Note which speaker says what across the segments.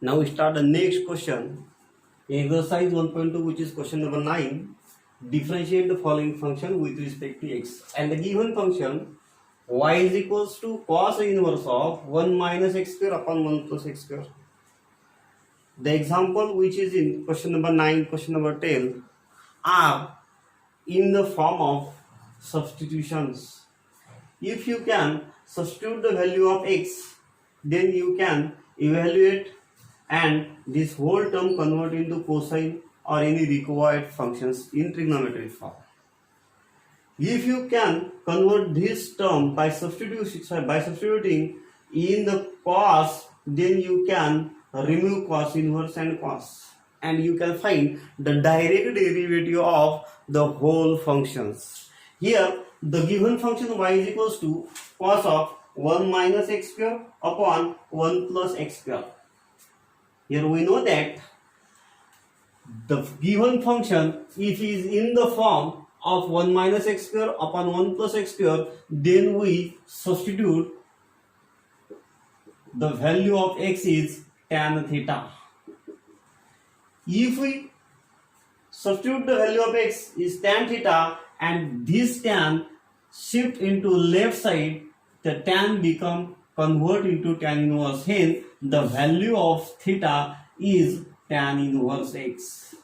Speaker 1: Now we start the next question. Exercise 1.2, which is question number 9. Differentiate the following function with respect to x. And the given function y is equals to cos inverse of 1 minus x square upon 1 plus x square. The example which is in question number 9, question number 10 are in the form of substitutions. If you can substitute the value of x, then you can evaluate and this whole term convert into cosine or any required functions in trigonometric form. If you can convert this term by substituting in the cos, then you can remove cos inverse and cos, and you can find the direct derivative of the whole functions. Here the given function y is equals to cos of 1 minus x square upon 1 plus x square. Here we know that the given function, if it is in the form of 1 minus x square upon 1 plus x square, then we substitute the value of x is tan theta. If we substitute the value of x is tan theta and this tan shift into left side, the tan become convert into tan inverse. Hence the value of theta is tan inverse x.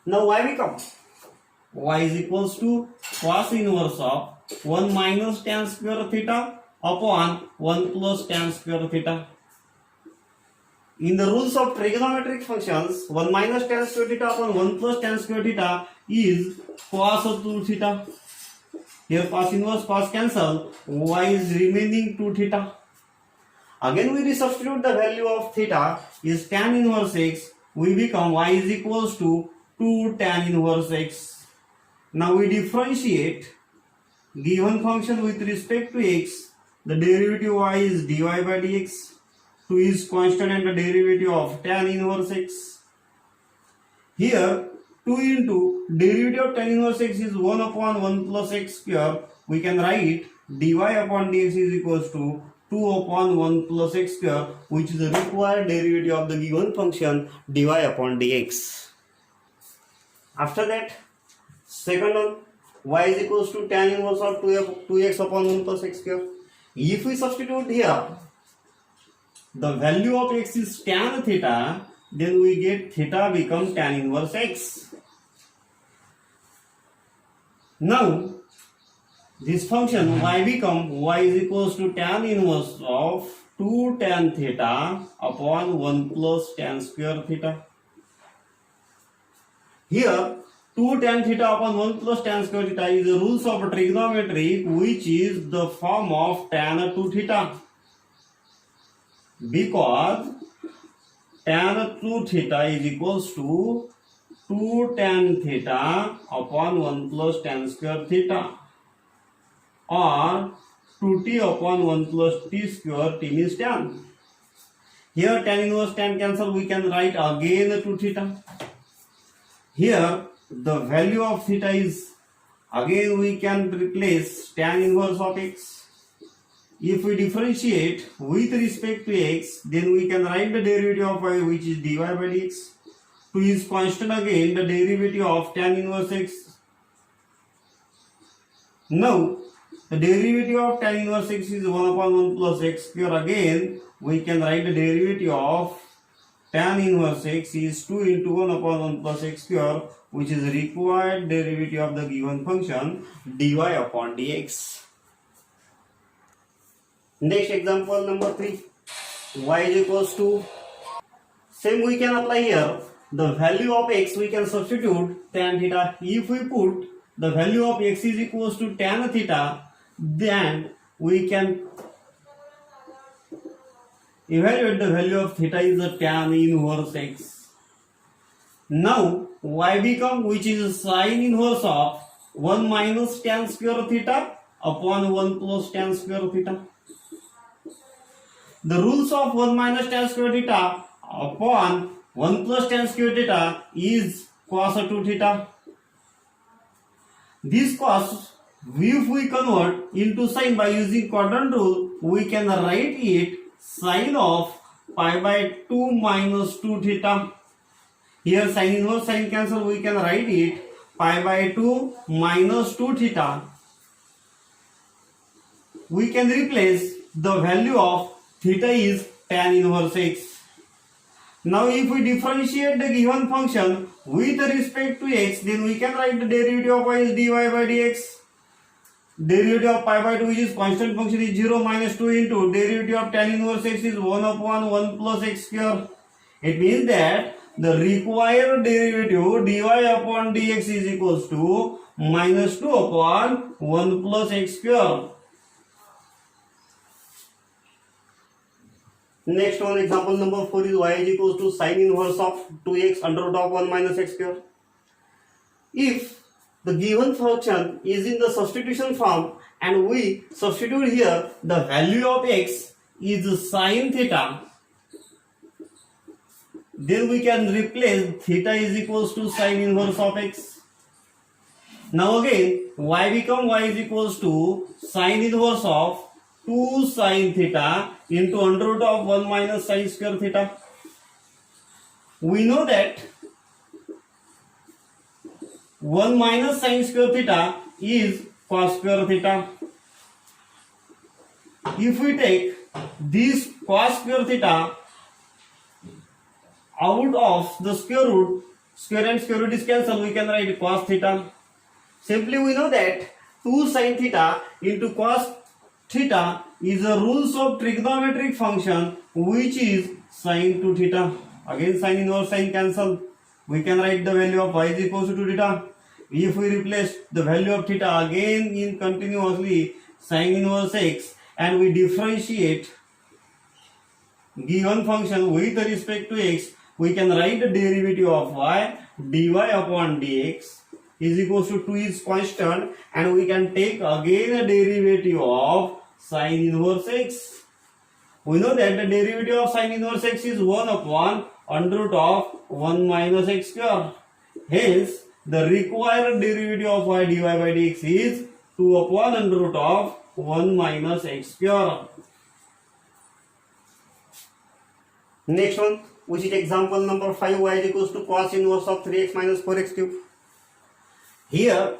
Speaker 1: Now y become y is equals to cos inverse of 1 minus tan square theta upon 1 plus tan square theta. In the rules of trigonometric functions, 1 minus tan square theta upon 1 plus tan square theta is cos of 2 theta. Here cos inverse cos cancel, y is remaining 2 theta. Again we resubstitute the value of theta is tan inverse x, we become y is equals to 2 tan inverse x. Now we differentiate given function with respect to x, the derivative y is dy by dx, 2 is constant and the derivative of tan inverse x. Here 2 into derivative of tan inverse x is 1 upon 1 plus x square. We can write dy upon dx is equals to 2 upon 1 plus x square, which is the required derivative of the given function dy upon dx. After that, second one, y is equals to tan inverse of 2x upon 1 plus x square. If we substitute here the value of x is tan theta, then we get theta become tan inverse x. Now this function y become y is equals to tan inverse of 2 tan theta upon 1 plus tan square theta. Here 2 tan theta upon 1 plus tan square theta is the rules of trigonometry, which is the form of tan 2 theta, because tan 2 theta is equals to 2 tan theta upon 1 plus tan square theta, or 2t upon 1 plus t square, t means tan. Here tan inverse tan cancel, we can write again 2 theta. Here the value of theta is, again we can replace tan inverse of x. If we differentiate with respect to x, then we can write the derivative of y, which is dy by dx. 2 is constant, again the derivative of tan inverse x. Now the derivative of tan inverse x is 1 upon 1 plus x square. Again we can write the derivative of tan inverse x is 2 into 1 upon 1 plus x square, which is required derivative of the given function dy upon dx. Next example number 3, y is equals to, same we can apply here, the value of x we can substitute tan theta. If we put the value of x is equals to tan theta, then we can evaluate the value of theta is the tan inverse x. Now y become, which is sin inverse of 1 minus tan square theta upon 1 plus tan square theta. The rules of 1 minus tan square theta upon 1 plus tan square theta is cos 2 theta. This cos, if we convert into sine by using quadrant rule, we can write it sine of pi by 2 minus 2 theta. Here sine inverse sine cancel, we can write it pi by 2 minus 2 theta. We can replace the value of theta is tan inverse x. Now if we differentiate the given function with respect to x, then we can write the derivative of y is dy by dx. Derivative of pi by 2, which is constant function, is 0 minus 2 into derivative of tan inverse x is 1 upon 1 plus x square. It means that the required derivative dy upon dx is equals to minus 2 upon 1 plus x square. Next one, example number 4 is y is equals to sine inverse of 2x under root of 1 minus x square. If the given function is in the substitution form and we substitute here the value of x is sine theta, then we can replace theta is equals to sine inverse of x. Now again y is equals to sine inverse of 2 sine theta into under root of 1 minus sine square theta. We know that 1 minus sine square theta is cos square theta. If we take this cos square theta out of the square root, square and square root is cancelled, we can write cos theta. Simply we know that 2 sin theta into cos theta is the rules of trigonometric function, which is sin 2 theta. Again sin inverse sin cancel. We can write the value of y is equals to 2 theta. If we replace the value of theta again in continuously sin inverse x and we differentiate given function with respect to x, we can write the derivative of y dy upon dx is equals to 2 is constant, and we can take again a derivative of sin inverse x. We know that the derivative of sin inverse x is 1 upon under root of 1 minus x square. Hence, the required derivative of y dy by dx is 2 upon under root of 1 minus x square. Next one, which is example number 5, y is equals to cos inverse of 3x minus 4x cube. Here,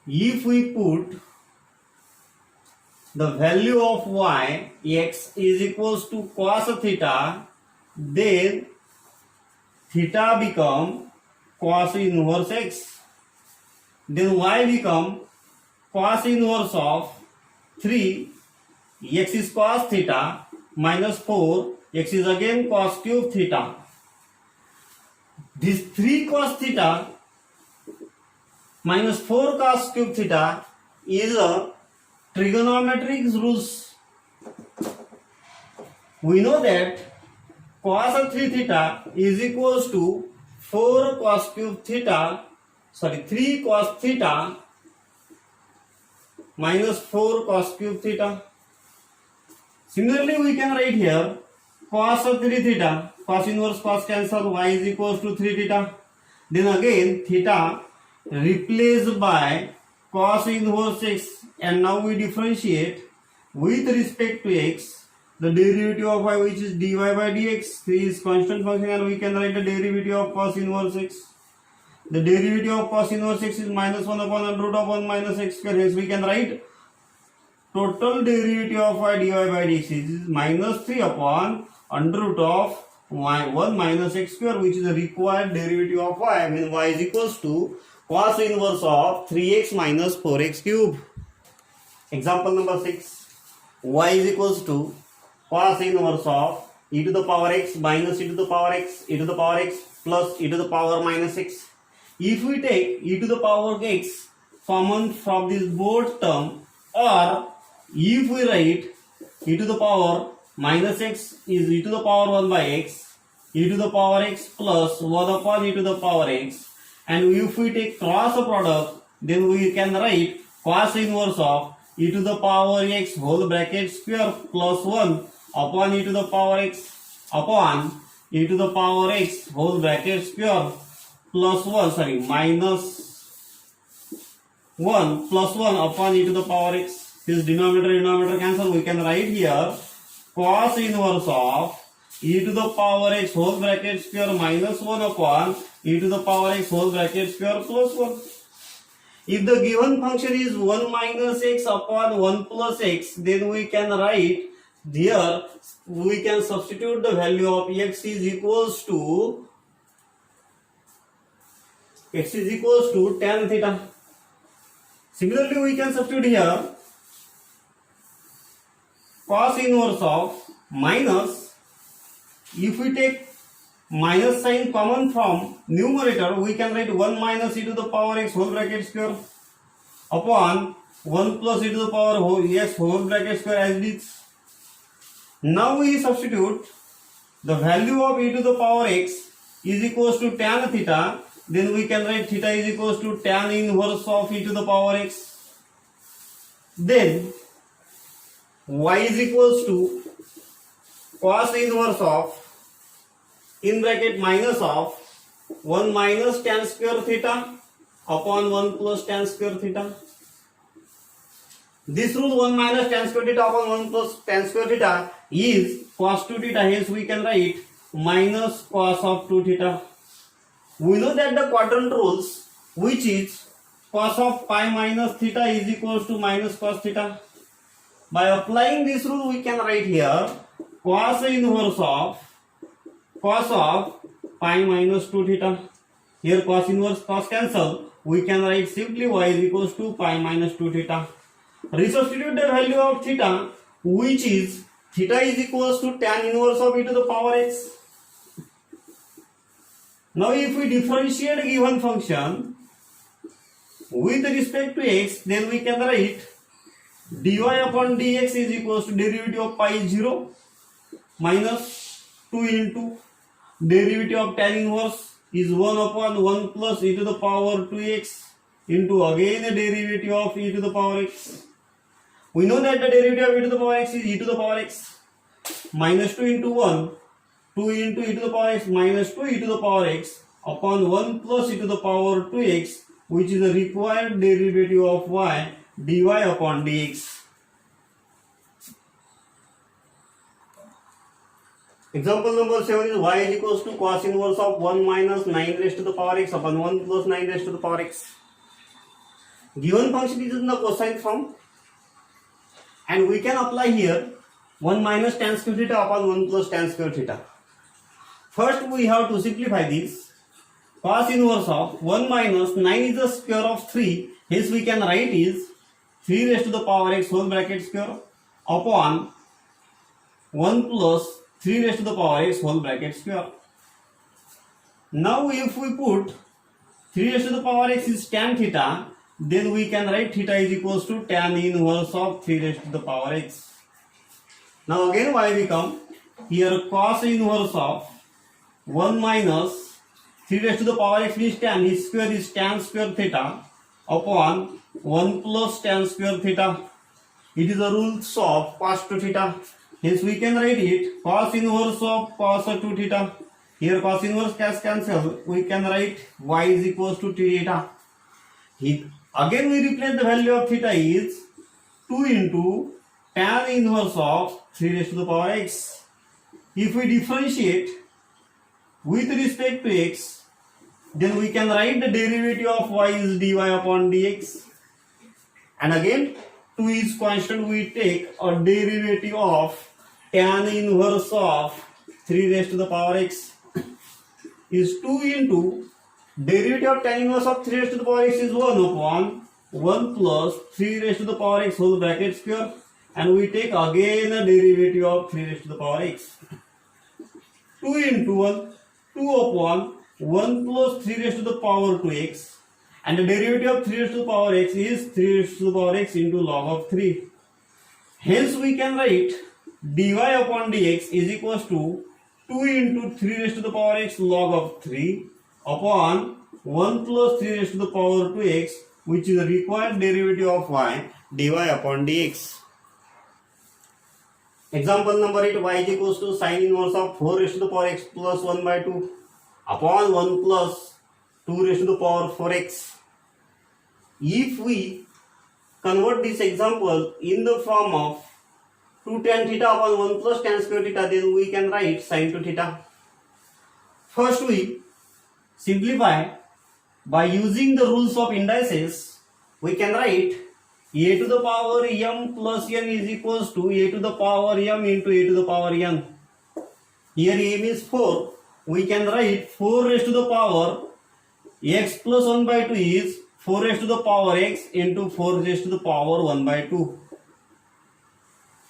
Speaker 1: if we put the value of y, x is equals to cos theta, then theta become cos inverse x. Then y become cos inverse of 3, x is cos theta minus 4, x is again cos cube theta. This 3 cos theta minus 4 cos cube theta is a trigonometric rules. We know that cos of 3 theta is equals to 4 cos cube theta, 3 cos theta minus 4 cos cube theta. Similarly, we can write here cos of 3 theta, cos inverse cos cancel, y is equals to 3 theta. Then again theta replaced by cos inverse x, and now we differentiate with respect to x the derivative of y, which is dy by dx. 3 is constant function, and we can write the derivative of cos inverse x. The derivative of cos inverse x is minus 1 upon under root of 1 minus x square. Hence we can write total derivative of y dy by dx is minus 3 upon under root of 1 minus x square, which is the required derivative of y. I mean y is equals to cos inverse of 3x minus 4x cube. Example number 6. Y is equals to cos inverse of e to the power x minus e to the power x, e to the power x plus e to the power minus x. If we take e to the power x common from this both term, or if we write e to the power minus x is e to the power 1 by x, e to the power x plus 1 upon e to the power x, and if we take cross product, then we can write cos inverse of e to the power x whole bracket square plus 1 upon e to the power x upon e to the power x whole bracket square plus 1 minus 1 plus 1 upon e to the power x. This denominator cancel. We can write here cos inverse of e to the power x whole bracket square minus 1 upon e to the power x whole bracket square plus 1. If the given function is 1 minus x upon 1 plus x, then we can write here, we can substitute the value of x is equals to tan theta. Similarly, we can substitute here cos inverse of minus, if we take minus sign common from numerator, we can write 1 minus e to the power x whole bracket square upon 1 plus e to the power x whole bracket square as it is. Now we substitute the value of e to the power x is equals to tan theta, then we can write theta is equals to tan inverse of e to the power x. Then y is equals to cos inverse of in bracket minus of 1 minus tan square theta upon 1 plus tan square theta. This rule 1 minus tan square theta upon 1 plus tan square theta is cos 2 theta, hence we can write minus cos of 2 theta. We know that the quadrant rules, which is cos of pi minus theta is equals to minus cos theta. By applying this rule, we can write here cos inverse of pi minus 2 theta. Here cos inverse cos cancel. We can write simply y is equals to pi minus 2 theta. Resubstitute the value of theta, which is theta is equals to tan inverse of e to the power x. Now if we differentiate a given function with respect to x, then we can write dy upon dx is equals to derivative of pi is 0 minus 2 into derivative of tan inverse is 1 upon 1 plus e to the power 2x into again the derivative of e to the power x. We know that the derivative of e to the power x is e to the power x minus 2 into 1, 2 into e to the power x minus 2 e to the power x upon 1 plus e to the power 2x, which is the required derivative of y dy upon dx. Example number 7 is y is equals to cos inverse of 1 minus 9 raised to the power x upon 1 plus 9 raised to the power x. Given function is in the cosine form, and we can apply here 1 minus tan square theta upon 1 plus tan square theta. First we have to simplify this. Cos inverse of 1 minus 9 is the square of 3, hence we can write is 3 raised to the power x whole bracket square upon 1 plus 3 raised to the power x whole bracket square. Now if we put 3 raised to the power x is tan theta, then we can write theta is equals to tan inverse of 3 raised to the power x. Now again y become here cos inverse of 1 minus 3 raised to the power x means tan, his square is tan square theta upon 1 plus tan square theta. It is the rules of cos 2 theta. Hence we can write it cos inverse of cos 2 theta. Here cos inverse cancel. We can write y is equals to theta. Again we replace the value of theta is 2 into tan inverse of 3 raised to the power x. If we differentiate with respect to x, then we can write the derivative of y is dy upon dx. And again 2 is constant, we take a derivative of tan inverse of 3 raised to the power x is 2 into derivative of tan inverse of 3 raised to the power x is 1 upon 1 plus 3 raised to the power x whole bracket square, and we take again a derivative of 3 raised to the power x. 2 into 1, 2 upon 1 plus 3 raised to the power 2x, and the derivative of 3 raised to the power x is 3 raised to the power x into log of 3. Hence we can write dy upon dx is equals to 2 into 3 raised to the power x log of 3 upon 1 plus 3 raised to the power 2x, which is the required derivative of y dy upon dx. Example number 8, y is equals to sin inverse of 4 raised to the power x plus 1 by 2 upon 1 plus 2 raised to the power 4x. If we convert this example in the form of 2 tan theta upon 1 plus tan square theta, then we can write sin 2 theta. First we simplify by using the rules of indices. We can write a to the power m plus n is equals to a to the power m into a to the power n. Here m is 4. We can write 4 raised to the power x plus 1 by 2 is 4 raised to the power x into 4 raised to the power 1 by 2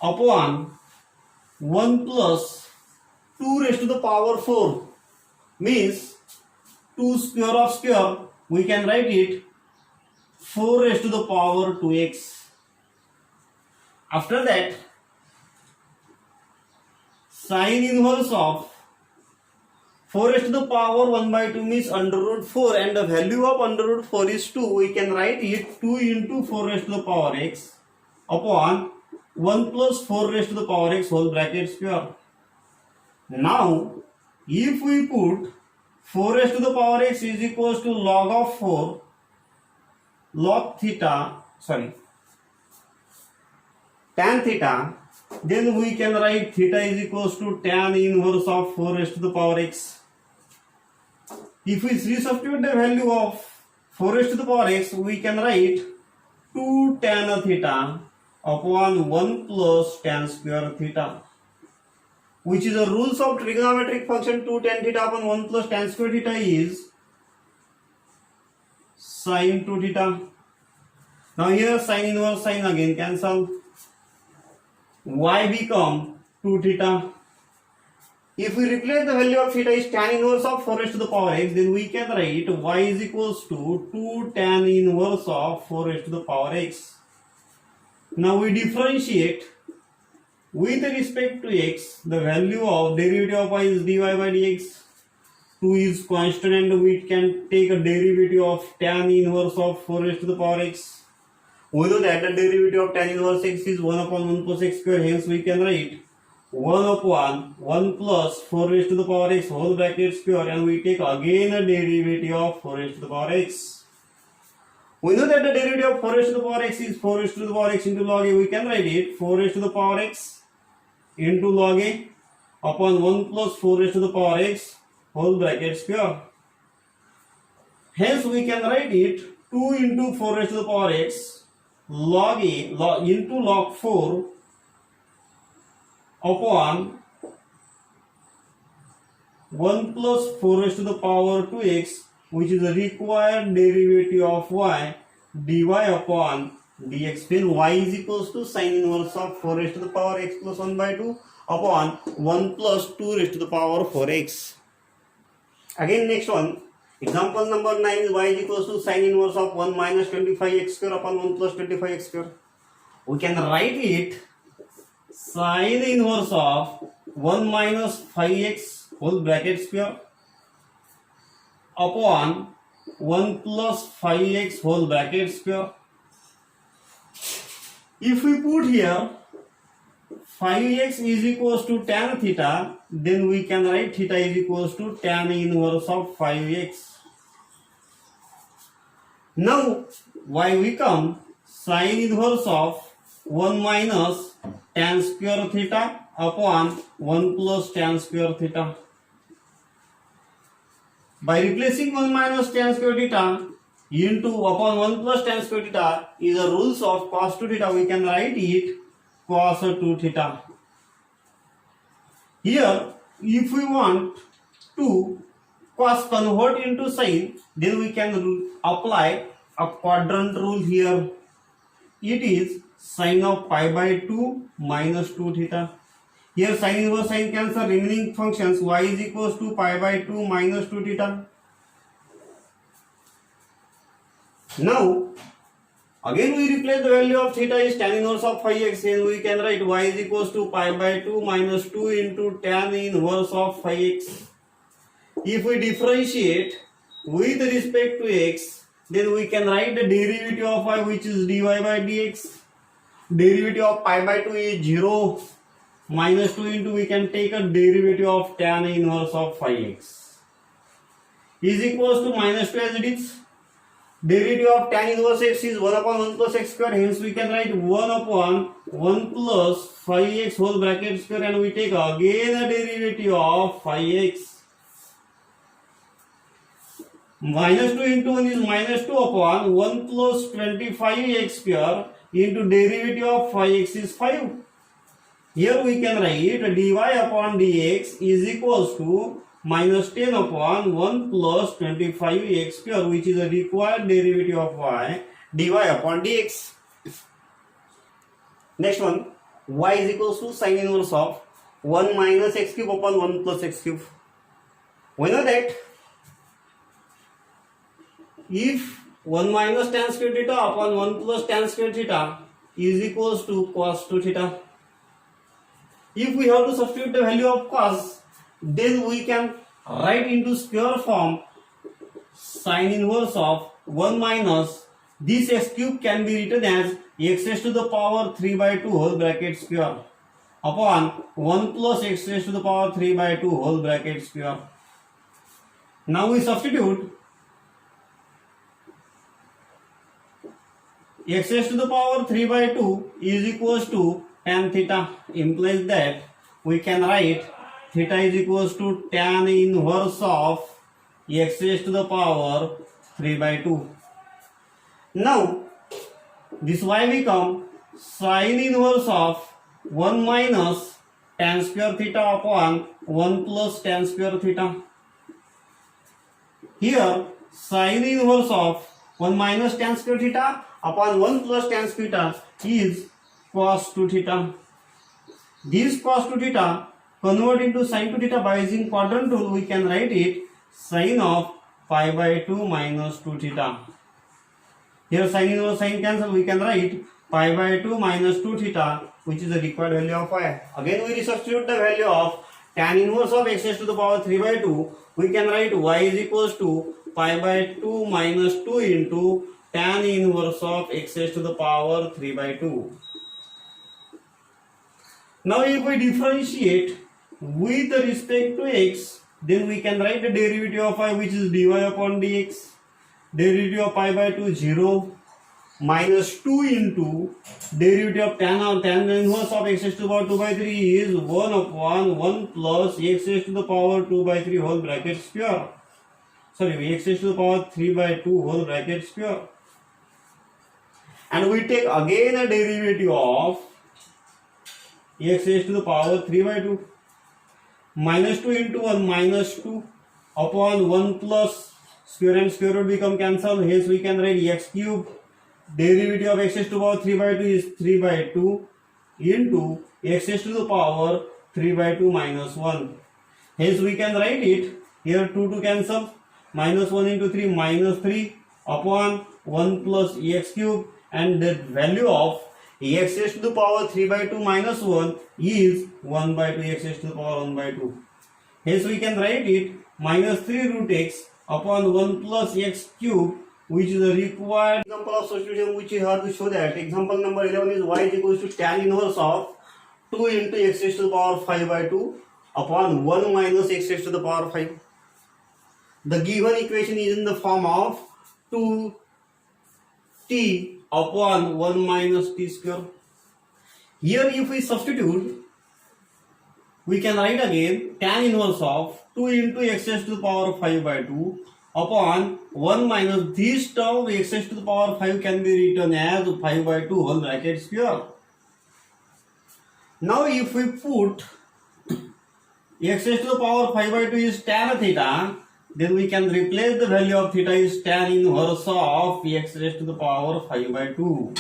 Speaker 1: upon 1 plus 2 raised to the power 4 means 2 square of square. We can write it 4 raised to the power 2x. After that, sin inverse of 4 raised to the power 1 by 2 means under root 4, and the value of under root 4 is 2. We can write it 2 into 4 raised to the power x upon 1 plus 4 raised to the power x whole bracket square. Now, if we put 4 raised to the power x is equals to log of 4 tan theta, then we can write theta is equals to tan inverse of 4 raised to the power x. If we substitute the value of 4 raised to the power x, we can write 2 tan theta upon 1 plus tan square theta, which is the rules of trigonometric function. 2 tan theta upon 1 plus tan square theta is sin 2 theta. Now here sin inverse sin again cancel. Y become 2 theta. If we replace the value of theta is tan inverse of 4 raised to the power x, then we can write y is equals to 2 tan inverse of 4 raised to the power x. Now we differentiate with respect to x. The value of derivative of y is dy by dx. 2 is constant and we can take a derivative of tan inverse of 4 raised to the power x. We know that the derivative of tan inverse x is 1 upon 1 plus x square. Hence we can write 1 upon 1 plus 4 raised to the power x whole bracket square, and we take again a derivative of 4 raised to the power x. We know that the derivative of 4 raised to the power x is 4 raised to the power x into log a. We can write it 4 raised to the power x into log a upon 1 plus 4 raised to the power x whole bracket square. Hence we can write it 2 into 4 raised to the power x log a into log 4 upon 1 plus 4 raised to the power 2x, which is the required derivative of y dy upon dx. Then y is equals to sin inverse of 4 raised to the power x plus 1 by 2 upon 1 plus 2 raised to the power 4x. Again next one, example number 9 is y is equals to sin inverse of 1 minus 25x square upon 1 plus 25x square. We can write it sin inverse of 1 minus 5x whole bracket square upon 1 plus 5x whole bracket square. If we put here 5x is equals to tan theta, then we can write theta is equals to tan inverse of 5x. Now y become sin inverse of 1 minus tan square theta upon 1 plus tan square theta. By replacing 1 minus tan square theta into upon 1 plus tan square theta is the rules of cos 2 theta, we can write it cos 2 theta. Here if we want to cos convert into sin, then we can apply a quadrant rule here. It is sin of pi by 2 minus 2 theta. Here sin inverse sin cancel, remaining functions y is equals to pi by 2 minus 2 theta. Now again we replace the value of theta is tan inverse of 5x, and we can write y is equals to pi by 2 minus 2 into tan inverse of 5x. If we differentiate with respect to x, then we can write the derivative of y, which is dy by dx. Derivative of pi by 2 is 0 minus 2 into we can take a derivative of tan inverse of 5x is equals to minus 2 as it is. derivative of tan inverse x is 1 upon 1 plus x square. Hence we can write 1 upon 1 plus 5x whole bracket square, and we take again a derivative of 5x. Minus 2 into 1 is minus 2 upon 1 plus 25x square into derivative of 5x is 5. Here we can write dy upon dx is equals to minus 10 upon 1 plus 25x square, which is a required derivative of y, dy upon dx. Next one, y is equals to sin inverse of 1 minus x cube upon 1 plus x cube. We know that if 1 minus tan square theta upon 1 plus tan square theta is equals to cos 2 theta. If we have to substitute the value of cos, then we can write into square form sin inverse of 1 minus this x cube can be written as x raised to the power 3 by 2 whole bracket square upon 1 plus x raised to the power 3 by 2 whole bracket square. Now we substitute x raised to the power 3 by 2 is equals to tan theta, implies that we can write theta is equals to tan inverse of x raised to the power 3 by 2. Now this y become sin inverse of 1 minus tan square theta upon 1 plus tan square theta. Here sin inverse of 1 minus tan square theta upon 1 plus tan square theta is cos 2 theta. This cos 2 theta convert into sin 2 theta by using quadrant rule. We can write it sin of pi by 2 minus 2 theta. Here sin inverse sin cancel, we can write pi by 2 minus 2 theta, which is the required value of y. Again we substitute the value of tan inverse of x raised to the power 3 by 2. We can write y is equals to pi by 2 minus 2 into tan inverse of x raised to the power 3 by 2. Now if we differentiate with respect to x, then we can write the derivative of y, which is dy upon dx. Derivative of pi by 2 0 minus 2 into derivative of tan inverse of x raised to the power 2 by 3 is 1 upon 1 plus x raised to the power 2 by 3 whole bracket square. Sorry, x raised to the power 3 by 2 whole bracket square. And we take again a derivative of x raised to the power 3 by 2. Minus 2 into 1 minus 2 upon 1 plus square and square root become cancelled. Hence we can write x cube. Derivative of x raised to the power 3 by 2 is 3 by 2 into x raised to the power 3 by 2 minus 1. Hence we can write it here 2 to cancel. Minus 1 into 3 minus 3 upon 1 plus x cube, and the value of x raised to the power 3 by 2 minus 1 is 1 by 2 x raised to the power 1 by 2. Hence we can write it minus 3 root x upon 1 plus x cube, which is a required example of substitution, which we have to show that. Example number 11 is y is equals to tan inverse of 2 into x raised to the power 5 by 2 upon 1 minus x raised to the power 5. The given equation is in the form of 2t upon 1 minus t square. Here if we substitute, we can write again tan inverse of 2 into x raised to the power 5 by 2 upon 1 minus this term x raised to the power 5 can be written as 5 by 2 whole bracket square. Now if we put x raised to the power 5 by 2 is tan theta, then we can replace the value of theta is tan inverse of x raised to the power 5 by 2.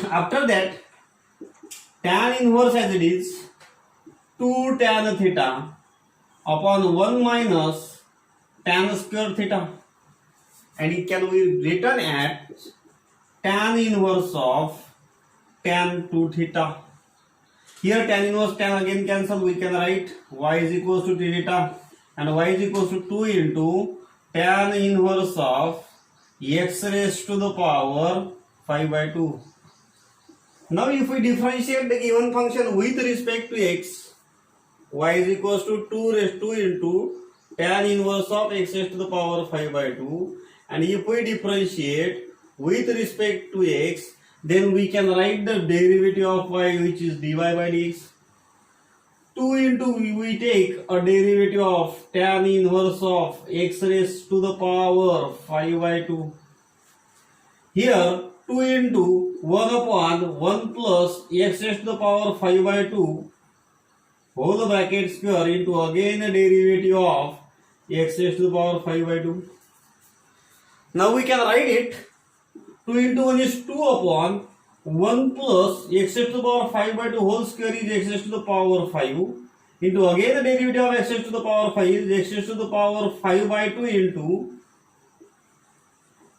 Speaker 1: After that, tan inverse as it is 2 tan theta upon 1 minus tan square theta, and it can be written at tan inverse of tan 2 theta. Here tan inverse tan again cancel, we can write y is equals to t theta, and y is equals to 2 into tan inverse of x raised to the power 5 by 2. Now if we differentiate the given function with respect to x, y is equals to 2 into tan inverse of x raised to the power 5 by 2, And if we differentiate with respect to x, then we can write the derivative of y, which is dy by dx. 2 into we take a derivative of tan inverse of x raised to the power 5 by 2. Here 2 into 1 upon 1 plus x raised to the power 5 by 2 whole bracket square into again a derivative of x raised to the power 5 by 2. Now we can write it. 2 into 1 is 2 upon 1 plus x raised to the power 5 by 2 whole square is x raised to the power 5 into again the derivative of x raised to the power 5 is x raised to the power 5 by 2 into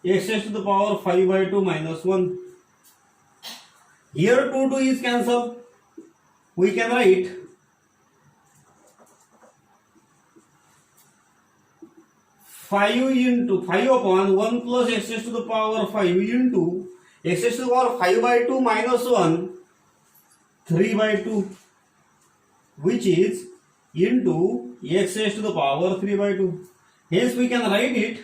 Speaker 1: x raised to the power 5 by 2 minus 1. Here 2 is cancelled. We can write 5 into 5 upon 1 plus x raised to the power 5 into x raised to the power 5 by 2 minus 1 3 by 2, which is into x raised to the power 3 by 2. Hence we can write it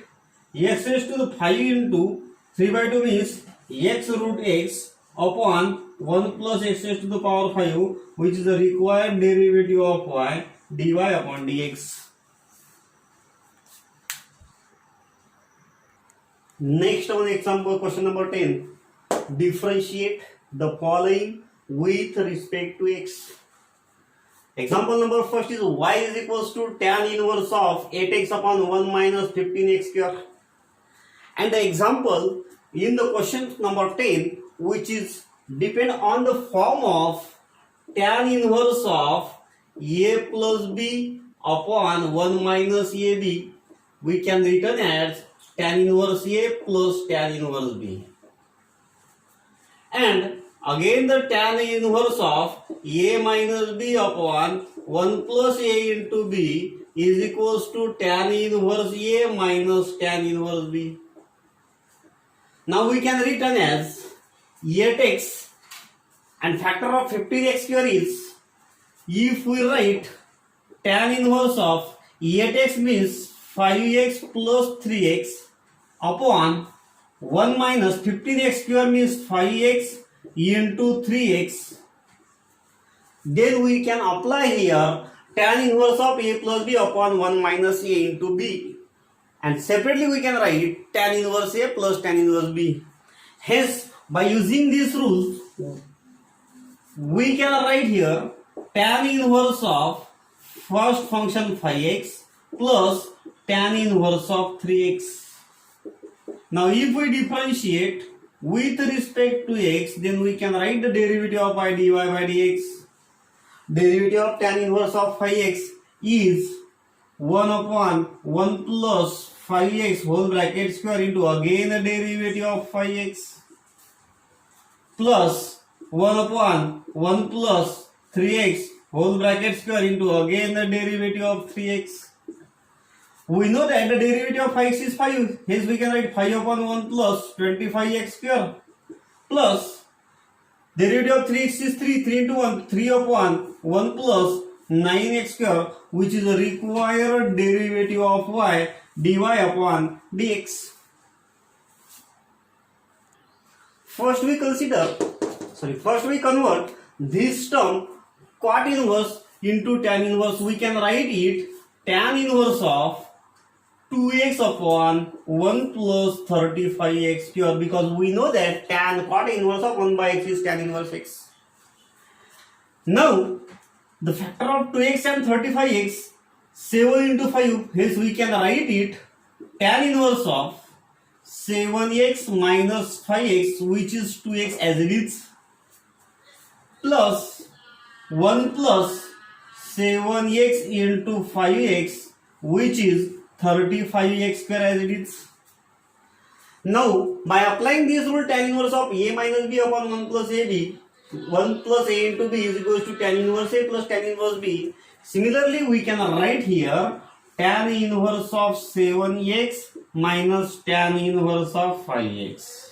Speaker 1: x raised to the 5 into 3 by 2 means x root x upon 1 plus x raised to the power 5, which is the required derivative of y dy upon dx. Next one example, question number 10. Differentiate the following with respect to x. Example number first is y is equals to tan inverse of 8x upon 1 minus 15x square. And the example in the question number 10, which is depend on the form of tan inverse of a plus b upon 1 minus ab, we can written as tan inverse a plus tan inverse b. And again the tan inverse of a minus b upon 1 plus a into b is equals to tan inverse a minus tan inverse b. Now we can written as 8x and factor of 15x square is, if we write tan inverse of 8x means 5x plus 3x upon 1 minus 15x square means 5x into 3x. Then we can apply here tan inverse of a plus b upon 1 minus a into b. And separately we can write tan inverse a plus tan inverse b. Hence, by using this rule, we can write here tan inverse of first function 5x plus tan inverse of 3x. Now if we differentiate with respect to x, then we can write the derivative of y dy by dx. Derivative of tan inverse of 5x is 1 upon 1 plus 5x whole bracket square into again the derivative of 5x plus 1 upon 1 plus 3x whole bracket square into again the derivative of 3x. We know that the derivative of 5x is 5, hence we can write 5 upon 1 plus 25x square plus derivative of 3x is 3, 3 into 1, 3 upon 1 plus 9x square, which is the required derivative of y dy upon dx. First we convert this term cot inverse into tan inverse. We can write it tan inverse of 2x upon 1 plus 35x square, because we know that tan cot inverse of 1 by x is tan inverse x. Now the factor of 2x and 35x, 7 into 5, hence we can write it tan inverse of 7x minus 5x, which is 2x as it is, plus 1 plus 7x into 5x, which is 35x square as it is. Now by applying this rule, tan inverse of a minus b upon 1 plus ab, 1 plus a into b is equals to tan inverse a plus tan inverse b. Similarly, we can write here tan inverse of 7x minus tan inverse of 5x.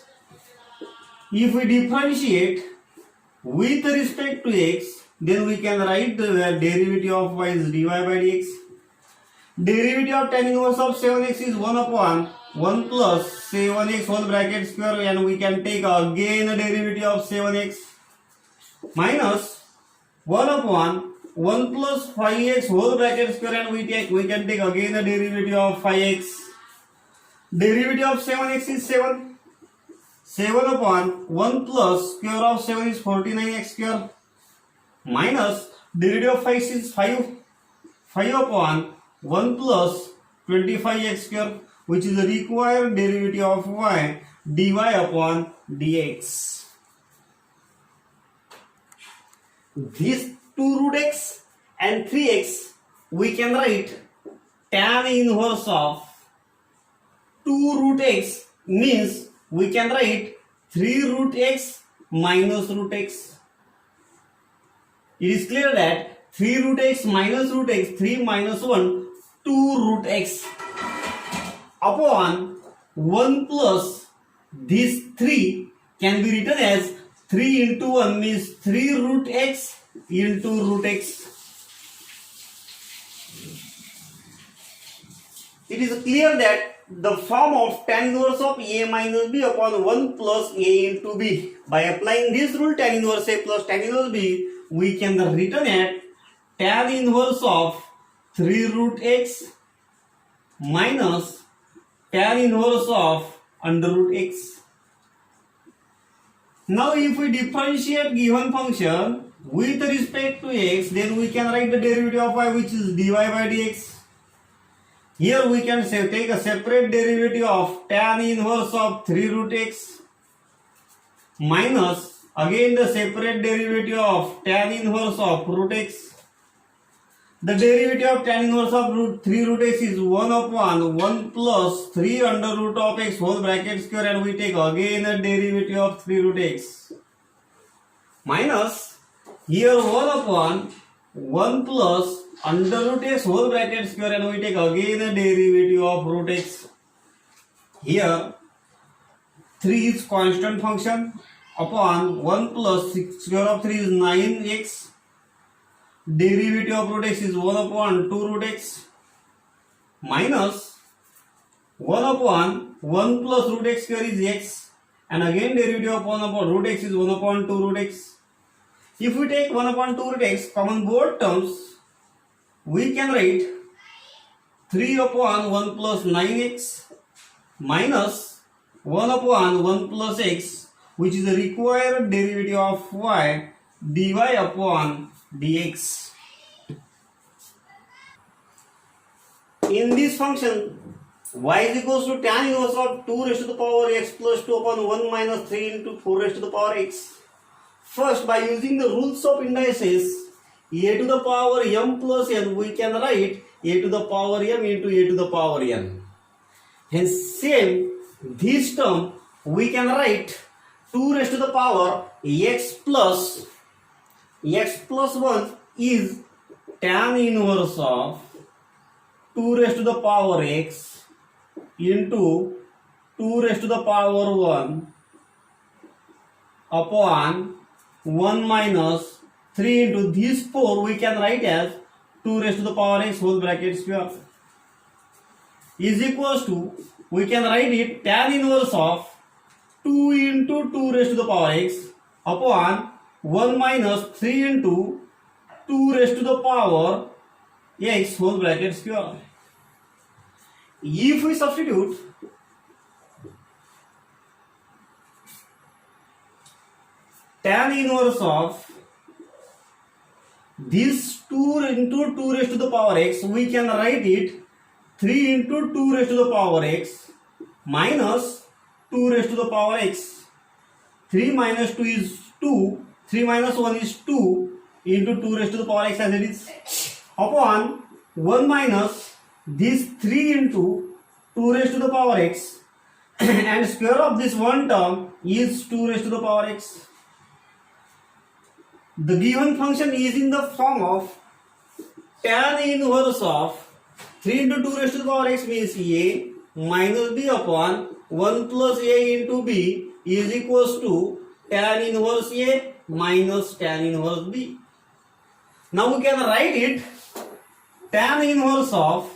Speaker 1: If we differentiate with respect to x, then we can write the derivative of y is dy by dx. Derivative of tan inverse of 7x is 1 upon 1 plus 7x whole bracket square, and we can take again a derivative of 7x minus 1 upon 1 plus 5x whole bracket square, and we can take again a derivative of 5x. Derivative of 7x is 7. 7 upon 1 plus square of 7 is 49x square minus derivative of 5 is 5. 5 upon 1 plus 25x square, which is the required derivative of y dy upon dx. These 2 root x and 3x we can write tan inverse of 2 root x means we can write 3 root x minus root x. It is clear that 3 root x minus root x, 3 minus 1, 2 root x upon 1 plus this 3 can be written as 3 into 1 means 3 root x into root x. It is clear that the form of tan inverse of a minus b upon 1 plus a into b. By applying this rule, tan inverse a plus tan inverse b, we can written at tan inverse of 3 root x minus tan inverse of under root x. Now if we differentiate given function with respect to x, then we can write the derivative of y, which is dy by dx. Here we can take a separate derivative of tan inverse of 3 root x minus again the separate derivative of tan inverse of root x. The derivative of tan inverse of 3 root x is 1 upon 1 plus 3 under root of x whole bracket square, and we take again a derivative of 3 root x minus here 1 upon 1 plus under root x whole bracket square, and we take again a derivative of root x. Here 3 is constant function upon 1 plus 6 square of 3 is 9x. Derivative of root x is 1 upon 2 root x minus 1 upon 1 plus root x square is x, and again derivative of 1 upon root x is 1 upon 2 root x. If we take 1 upon 2 root x common both terms, we can write 3 upon 1 plus 9x minus 1 upon 1 plus x, which is the required derivative of y dy upon dx. In this function, y is equals to tan inverse of 2 raised to the power x plus 2 upon 1 minus 3 into 4 raised to the power x. First, by using the rules of indices, a to the power m plus n, we can write a to the power m into a to the power n. Hence, same this term we can write 2 raised to the power x plus 1 is tan inverse of 2 raised to the power x into 2 raised to the power 1 upon 1 minus 3 into this 4 we can write as 2 raised to the power x whole bracket square is equals to, we can write it tan inverse of 2 into 2 raised to the power x upon 1 minus 3 into 2 raised to the power x whole bracket square. If we substitute tan inverse of this 2 into 2 raised to the power x, we can write it 3 into 2 raised to the power x minus 2 raised to the power x. 3 minus 2 is 2, 3 minus 1 is 2 into 2 raised to the power x as it is upon 1 minus this 3 into 2 raised to the power x and square of this one term is 2 raised to the power x. The given function is in the form of tan inverse of 3 into 2 raised to the power x means a minus b upon 1 plus a into b is equals to tan inverse a minus tan inverse b. Now we can write it tan inverse of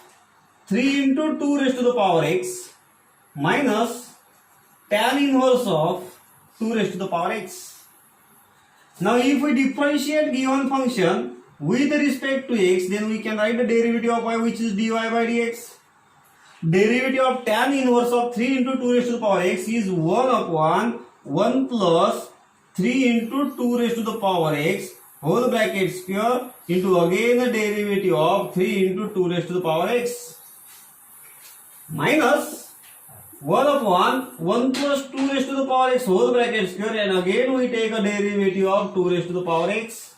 Speaker 1: 3 into 2 raised to the power x minus tan inverse of 2 raised to the power x. Now if we differentiate given function with respect to x, then we can write the derivative of y, which is dy by dx. Derivative of tan inverse of 3 into 2 raised to the power x is 1 upon 1 plus 3 into 2 raised to the power x whole bracket square into again the derivative of 3 into 2 raised to the power x minus 1 upon 1 plus 2 raised to the power x whole bracket square, and again we take a derivative of 2 raised to the power x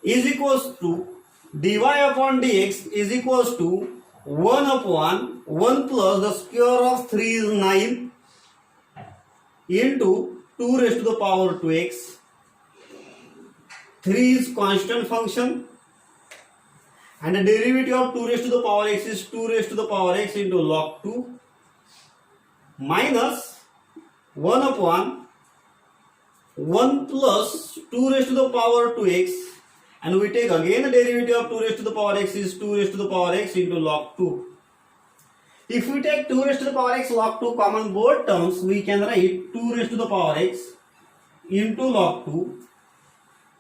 Speaker 1: is equals to dy upon dx is equals to 1 upon 1 plus the square of 3 is 9 into 2 raised to the power 2x. 3 is constant function and the derivative of 2 raised to the power x is 2 raised to the power x into log 2 minus 1 upon 1 plus 2 raised to the power 2x, and we take again the derivative of 2 raised to the power x is 2 raised to the power x into log 2. If we take 2 raised to the power x log 2 common both terms, we can write 2 raised to the power x into log 2,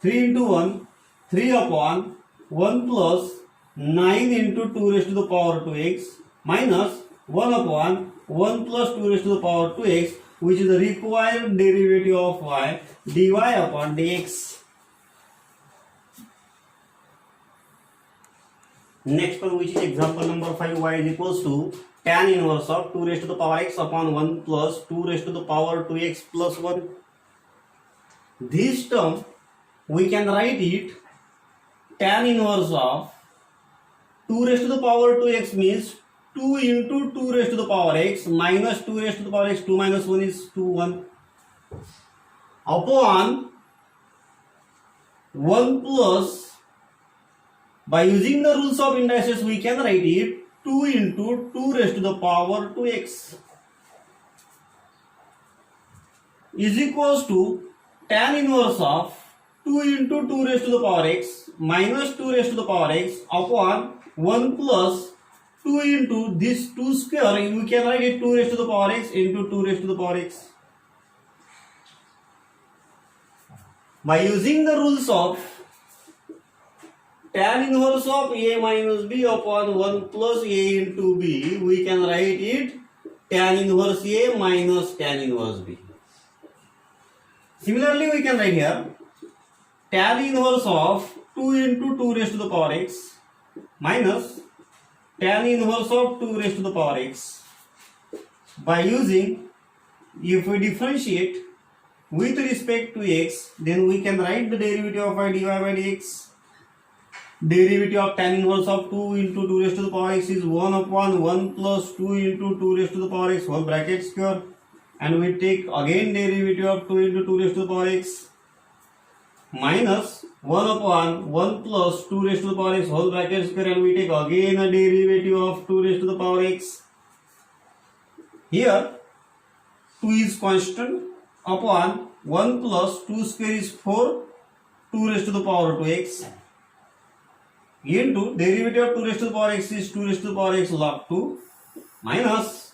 Speaker 1: 3 into 1, 3 upon 1 plus 9 into 2 raised to the power 2x minus 1 upon 1 plus 2 raised to the power 2x, which is the required derivative of y, dy upon dx. Next one, which is example number 5, y is equals to tan inverse of 2 raised to the power x upon 1 plus 2 raised to the power 2x plus 1. This term we can write it tan inverse of 2 raised to the power 2x means 2 into 2 raised to the power x minus 2 raised to the power x, 2 minus 1 is 2, 1 upon 1 plus, by using the rules of indices we can write it 2 into 2 raised to the power 2x is equals to tan inverse of 2 into 2 raised to the power x minus 2 raised to the power x upon 1 plus 2 into this 2 square, we can write it 2 raised to the power x into 2 raised to the power x. By using the rules of tan inverse of a minus b upon 1 plus a into b, we can write it tan inverse a minus tan inverse b. Similarly, we can write here tan inverse of 2 into 2 raised to the power x minus tan inverse of 2 raised to the power x. By using, if we differentiate with respect to x, then we can write the derivative of y dy by dx. Derivative of tan inverse of 2 into 2 raised to the power x is 1 upon 1 plus 2 into 2 raised to the power x whole bracket square, and we take again derivative of 2 into 2 raised to the power x minus 1 upon 1 plus 2 raised to the power x whole bracket square, and we take again a derivative of 2 raised to the power x. Here 2 is constant upon 1 plus 2 square is 4, 2 raised to the power 2x into derivative of 2 raised to the power x is 2 raised to the power x log 2 minus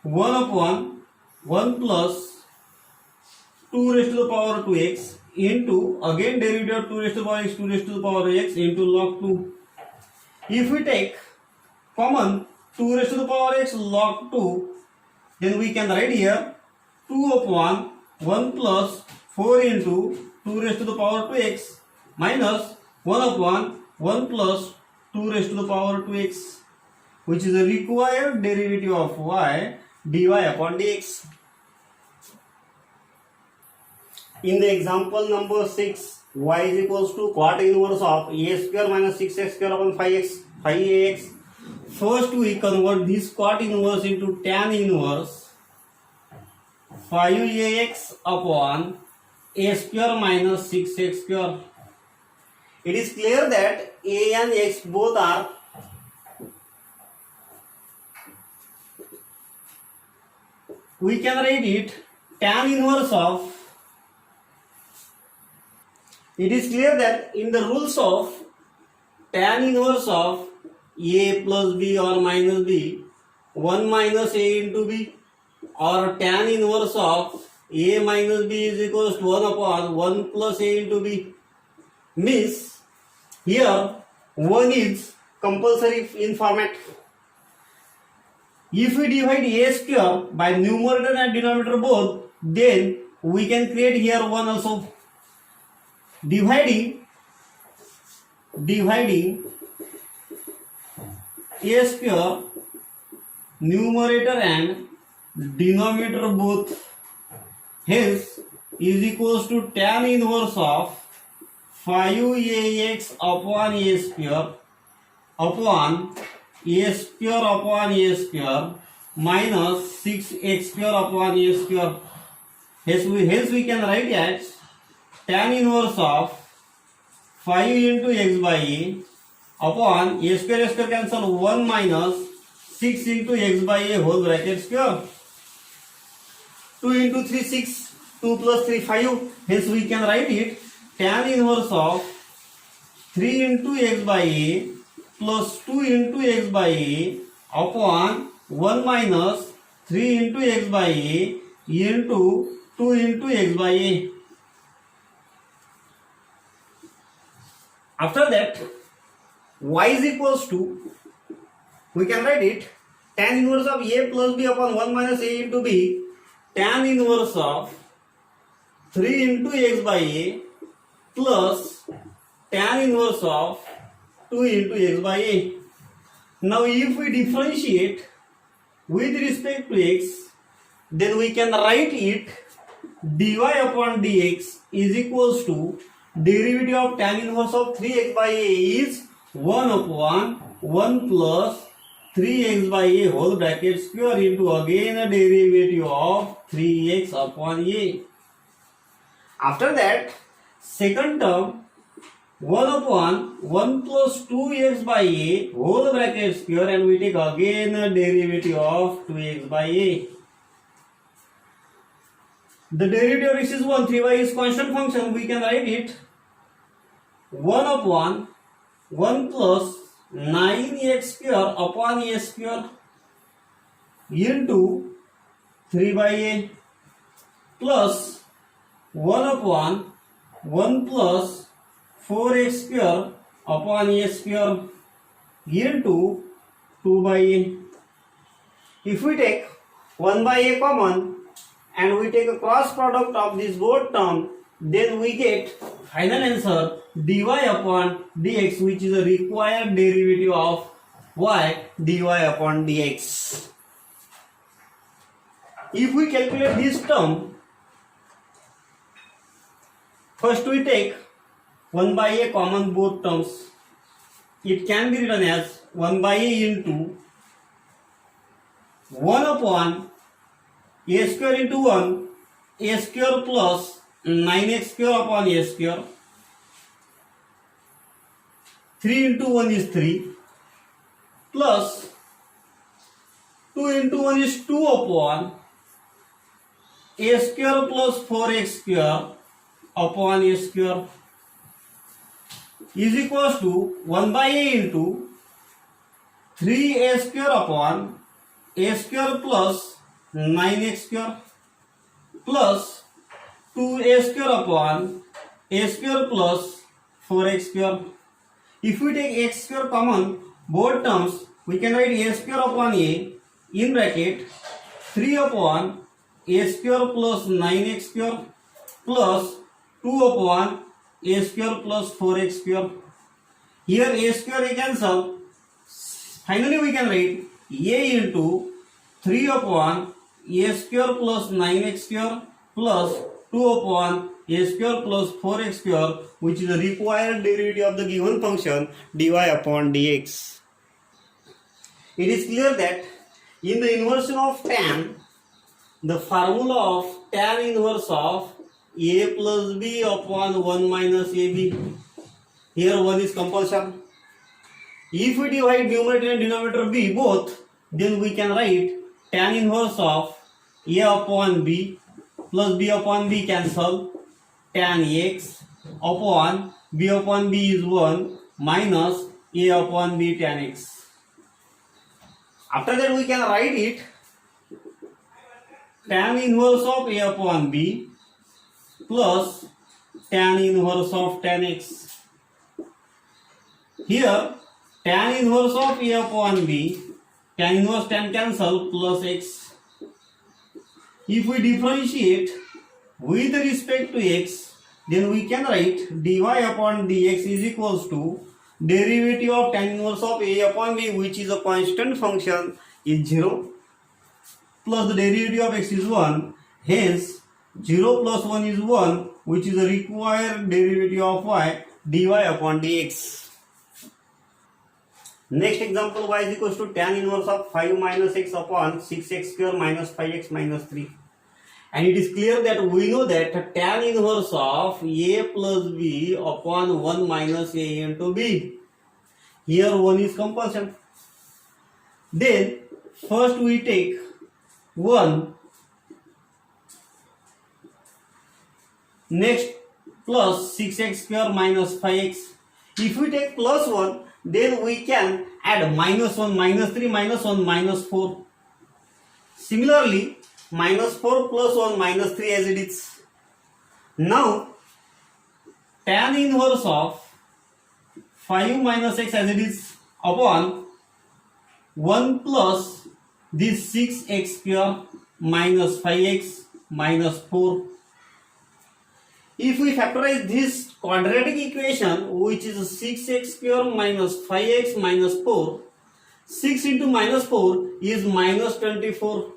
Speaker 1: 1 upon 1 plus 2 raised to the power 2x into again derivative of 2 raised to the power x, 2 raised to the power x into log 2. If we take common 2 raised to the power x log 2, then we can write here 2 upon 1 plus 4 into 2 raised to the power 2x minus 1 upon 1 plus 2 raised to the power 2x, which is the required derivative of y dy upon dx. In the example number 6, y is equals to quarter inverse of a square minus 6x square upon 5ax. First we convert this quarter inverse into tan inverse 5ax upon a square minus 6x square. It is clear that a and x both are we can write it tan inverse of. It is clear that in the rules of tan inverse of a plus b or minus b, 1 minus a into b, or tan inverse of a minus b is equals to 1 upon 1 plus a into b. Means here 1 is compulsory in format. If we divide a square by numerator and denominator both, then we can create here 1 also. Dividing a square numerator and denominator both, hence is equals to tan inverse of 5ax upon a square upon a square upon a square minus 6x square upon a square. Hence we can write as tan inverse of 5 into x by a upon a square cancel 1 minus 6 into x by a whole bracket square. 2 into 3 6, 2 plus 3 5. Hence we can write it tan inverse of 3 into x by a plus 2 into x by a upon 1 minus 3 into x by a into 2 into x by a. After that, y is equals to, we can write it tan inverse of a plus b upon 1 minus a into b, tan inverse of 3 into x by a plus tan inverse of 2 into x by a. Now if we differentiate with respect to x, then we can write it dy upon dx is equals to derivative of tan inverse of 3x by a is 1 upon 1 plus 3x by a whole bracket square into again a derivative of 3x upon a. After that, second term 1 upon 1 plus 2x by a whole bracket square, and we take again a derivative of 2x by a. The derivative of x is 1, 3y is constant function. We can write it 1 upon 1 plus 9x square upon a square into 3 by a plus 1 upon 1 plus 4x square upon a square into 2 by a. If we take 1 by a common and we take a cross product of this both term, then we get final answer dy upon dx, which is a required derivative of y, dy upon dx. If we calculate this term, first we take 1 by a common both terms. It can be written as 1 by a into 1 upon a square into 1, a square plus 9x square upon a square. 3 into 1 is 3 plus 2 into 1 is 2 upon a square plus 4x square upon a square is equals to 1 by a into 3a square upon a square plus 9x square plus 2a square upon a square plus 4x square. If we take x square common both terms, we can write a square upon a in bracket 3 upon a square plus 9x square plus 2 upon a square plus 4x square. Here a square a cancel. Finally we can write a into 3 upon a square plus 9x square plus 2 upon a square plus 4x square, which is the required derivative of the given function dy upon dx. It is clear that in the inversion of tan, the formula of tan inverse of a plus b upon 1 minus ab, here 1 is compulsion. If we divide numerator and denominator b both, then we can write tan inverse of a upon b plus b upon b cancel, tan x upon b is 1 minus a upon b tan x. After that we can write it tan inverse of a upon b plus tan inverse of tan x. Here tan inverse of a upon b, tan inverse tan cancel plus x. If we differentiate with respect to x, then we can write dy upon dx is equals to derivative of tan inverse of a upon b, which is a constant function, is 0, plus the derivative of x is 1. Hence 0 plus 1 is 1, which is the required derivative of y, dy upon dx. Next example, y is equals to tan inverse of 5 minus x upon 6x square minus 5x minus 3. And it is clear that we know that tan inverse of a plus b upon 1 minus a into b. Here 1 is compulsion. Then first we take 1, next plus 6x square minus 5x. If we take plus 1, then we can add minus 1 minus 3 minus 1 minus 4. Similarly, minus 4 plus 1 minus 3 as it is. Now tan inverse of 5 minus x as it is upon 1 plus this 6x square minus 5x minus 4. If we factorize this quadratic equation, which is 6x square minus 5x minus 4, 6 into minus 4 is minus 24.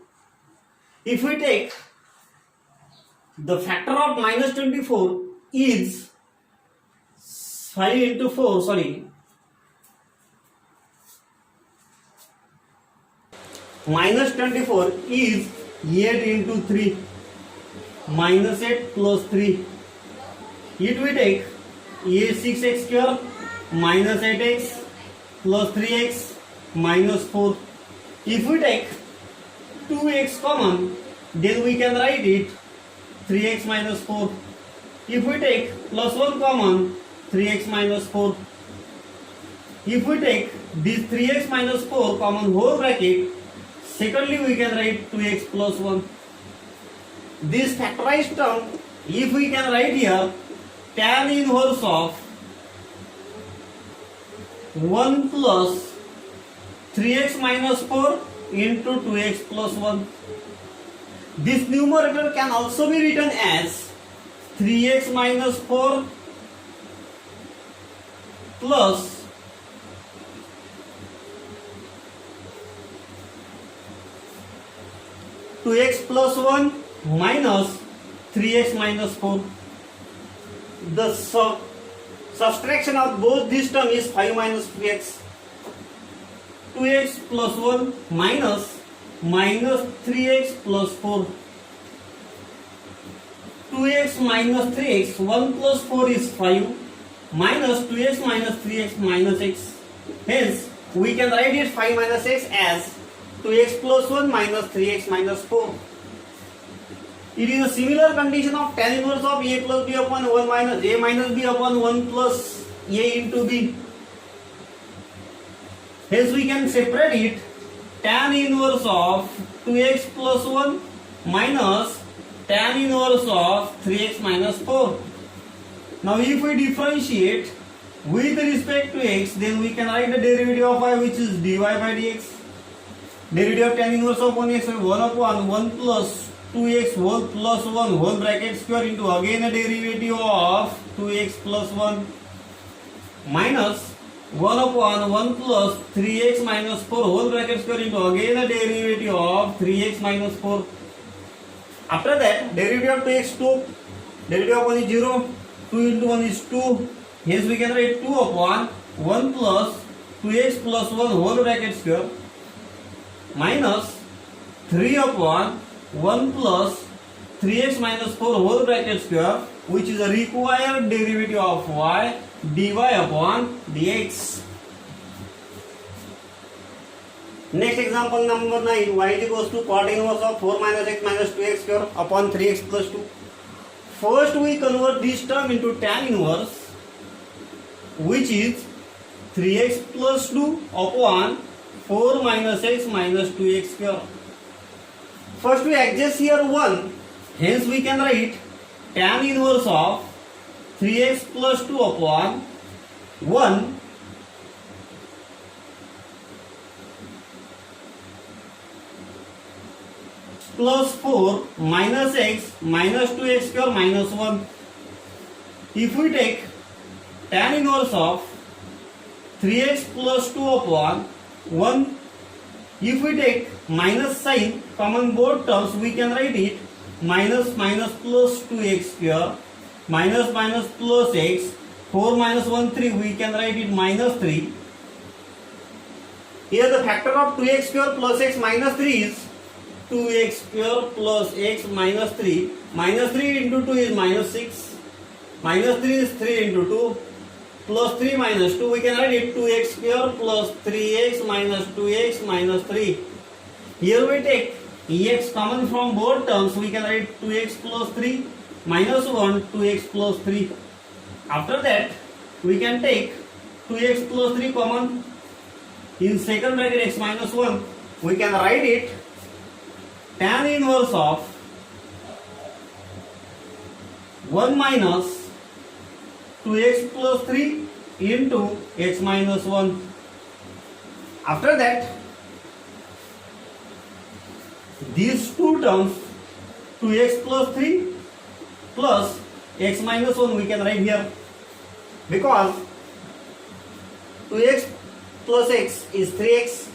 Speaker 1: If we take the factor of minus 24 is 5 into 4, minus 24 is 8 into 3, minus 8 plus 3. It we take a 6x square minus 8x plus 3x minus 4. If we take 2x common, then we can write it 3x minus 4. If we take plus 1 common, 3x minus 4. If we take this 3x minus 4 common whole bracket, secondly we can write 2x plus 1. This factorized term, if we can write here, tan inverse of 1 plus 3x minus 4 into 2x plus 1. This numerator can also be written as 3x minus 4 plus 2x plus 1 minus 3x minus 4. The subtraction of both this term is 5 minus 3x. 2x plus 1 minus 3x plus 4. 2x minus 3x, 1 plus 4 is 5, minus 2x minus 3x minus x. Hence, we can write it 5 minus x as 2x plus 1 minus 3x minus 4. It is a similar condition of tan inverse of a plus b upon 1 minus a minus b upon 1 plus a into b. Hence we can separate it tan inverse of 2x plus 1 minus tan inverse of 3x minus 4. Now if we differentiate with respect to x, then we can write the derivative of y, which is dy by dx. Derivative of tan inverse of 1x, 1 upon 1 plus 2x whole plus 1 whole bracket square into again a derivative of 2x plus 1 minus 1 upon 1 plus 3x minus 4 whole bracket square into again a derivative of 3x minus 4. After that, derivative of 2x 2, derivative of 1 is 0, 2 into 1 is 2, hence we can write 2 upon 1 plus 2x plus 1 whole bracket square minus 3 upon 1 plus 3x minus 4 whole bracket square, which is a required derivative of y, dy upon dx. Next example number 9, y is equals to cot inverse of 4 minus x minus 2x square upon 3x plus 2. First we convert this term into tan inverse, which is 3x plus 2 upon 4 minus x minus 2x square. First we adjust here 1, hence we can write tan inverse of 3x plus 2 upon 1 plus 4 minus x minus 2x square minus 1. If we take tan inverse of 3x plus 2 upon 1, if we take minus sign common both terms, we can write it minus minus plus 2x square minus minus plus x, 4 minus 1 3, we can write it minus 3. Here the factor of 2x square plus x minus 3 is 2x square plus x minus 3. Minus 3 into 2 is minus 6. Minus 3 is 3 into 2. Plus 3 minus 2, we can write it 2x square plus 3x minus 2x minus 3. Here we take ex common from both terms, we can write 2x plus 3 minus 1, 2x plus 3. After that, we can take 2x plus 3 common. In second bracket x minus 1, we can write it tan inverse of 1 minus 2x plus 3 into x minus 1. After that, these two terms, 2x plus 3 plus x minus 1, we can write here, because 2x plus x is 3x,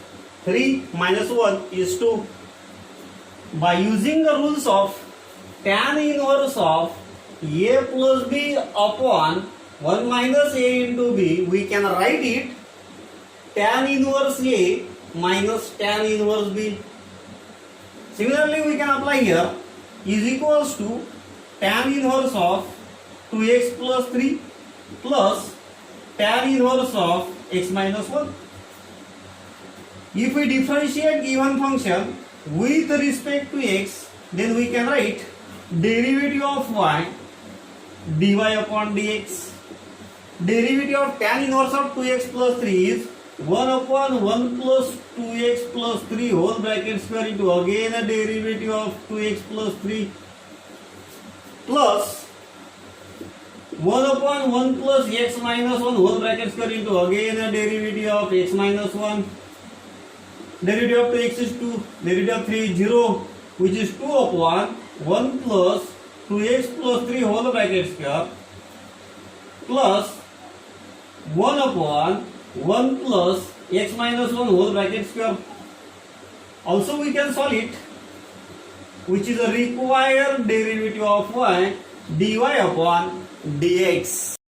Speaker 1: 3 minus 1 is 2. By using the rules of tan inverse of a plus b upon 1 minus a into b, we can write it tan inverse a minus tan inverse b. Similarly, we can apply here is equals to tan inverse of 2x plus 3 plus tan inverse of x minus 1. If we differentiate given function with respect to x, then we can write derivative of y dy upon dx. Derivative of tan inverse of 2x plus 3 is 1 upon 1 plus 2x plus 3 whole bracket square into again a derivative of 2x plus 3 plus 1 upon 1 plus x minus 1 whole bracket square into again a derivative of x minus 1. Derivative of 2x is 2, derivative of 3 is 0, which is 2 upon 1 plus 2x plus 3 whole bracket square plus 1 upon 1 plus x minus 1 whole bracket square. Also we can solve it, which is a required derivative of y dy upon dx.